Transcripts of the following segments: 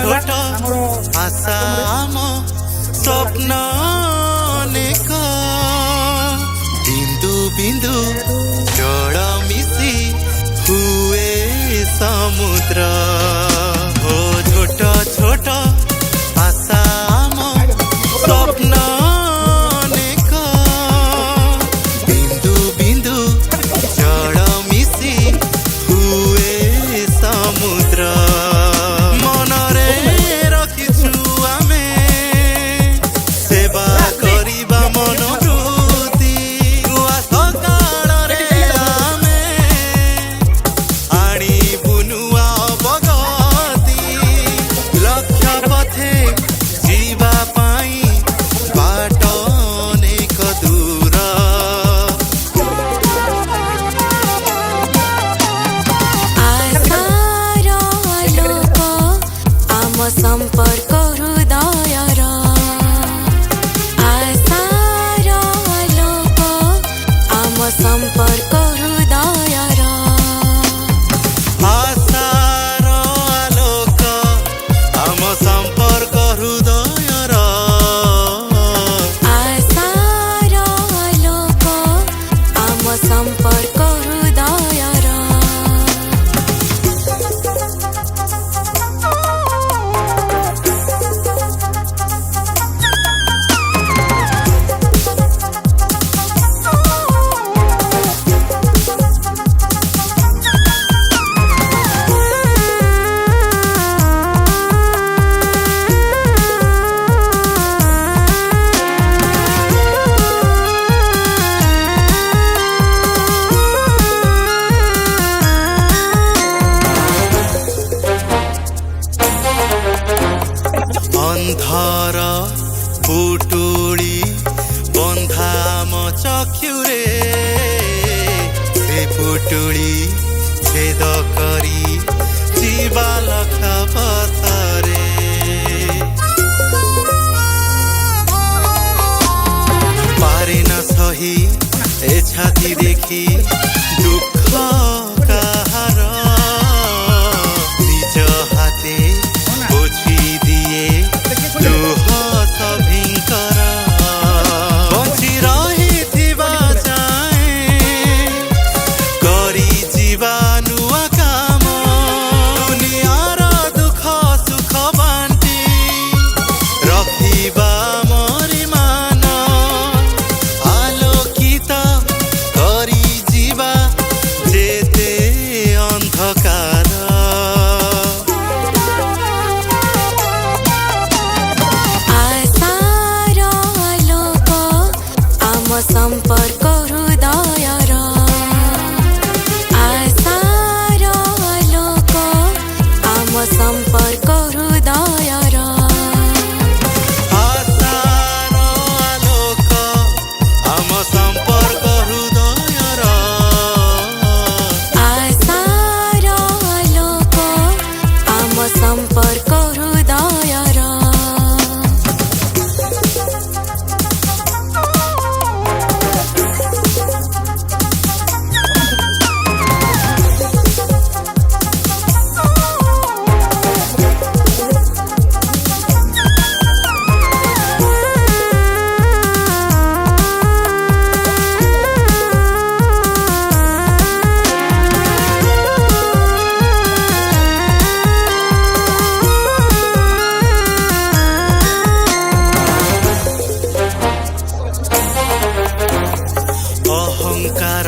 छोट आशा आम स्वप्न अनेक बिंदु बिंदु जल मिशी हुए समुद्र हो छोट छोट आशा आम स्वप्न अनेक बिंदु बिंदु जल मिशी हुए समुद्र संपर्क हृदयर आशार लोक आम संपर्क हृदयर आशार आलोक आम संपर्क हृदयर आशार लोक आम संपर्क हृदयर अंधार पुटुली बंधा म चक्षुरे से पुटुली छेद करी जीवा लख पथरे पारे न सही ए छाती देखी दुख काहार निज हाते पोछी दिए लुह सभिंकर बची रहिथिबा जाए करी जीवा नुआ काम दुनियार दुख सुख बांटी रखिबा मोरी मान आलोकित करी जीवा जेते अंधकार संपर्क हृदयर आशार लोक आम संपर्क हृदयर आशार आलोक आम संपर्क हृदयर आशार लोक आम संपर्क हृदयर अहंकार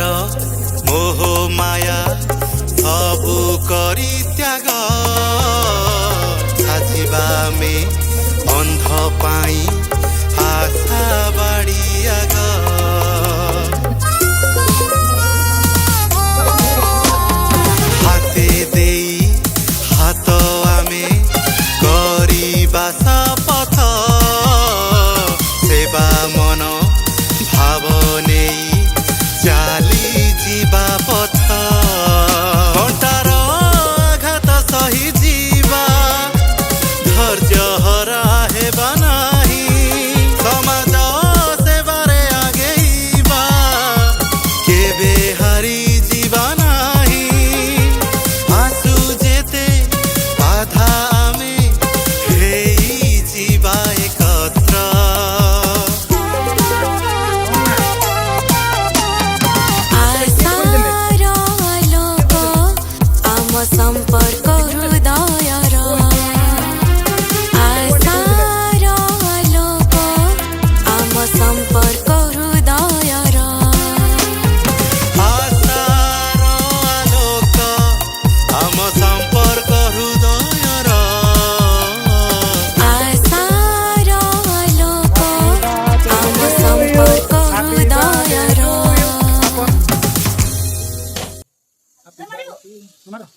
मोह माया सबु करी त्याग ପାଇଁ ଆଶା ବାଡ଼ିଆ ହାତେ ଦେଇ ହାତ ଆମେ କରିବା ଶପଥ ସେବା ମନ ଭାବ ନେଇ ଚାଲି ଯିବା ପଥ କଣ୍ଟାର ଆଘାତ ସହି ଯିବା ଧୈର୍ଯ୍ୟ ହରା ହେବା ନାହିଁ ସମାଜ ସେବାରେ ଆଗେଇବା କେବେ ହାରି ଯିବା ନାହିଁ ଆସୁ ଯେତେ ବାଧା ଆମେ ହେଇଯିବା ଏକତ୍ର ଆଶାର ଆଲୋକ ଆମ ସମ୍ପର୍କ ହୃଦୟର ଆଶାର ଆଲୋକ ଆମ ସମ୍ପର୍କ ହୃଦୟର ଆଶାର ଆଲୋକ ଆମ ସମ୍ପର୍କ ହୃଦୟର ଆଶାର ଆଲୋକ ଆମ ସମ୍ପର୍କ ହୃଦୟର Tomar.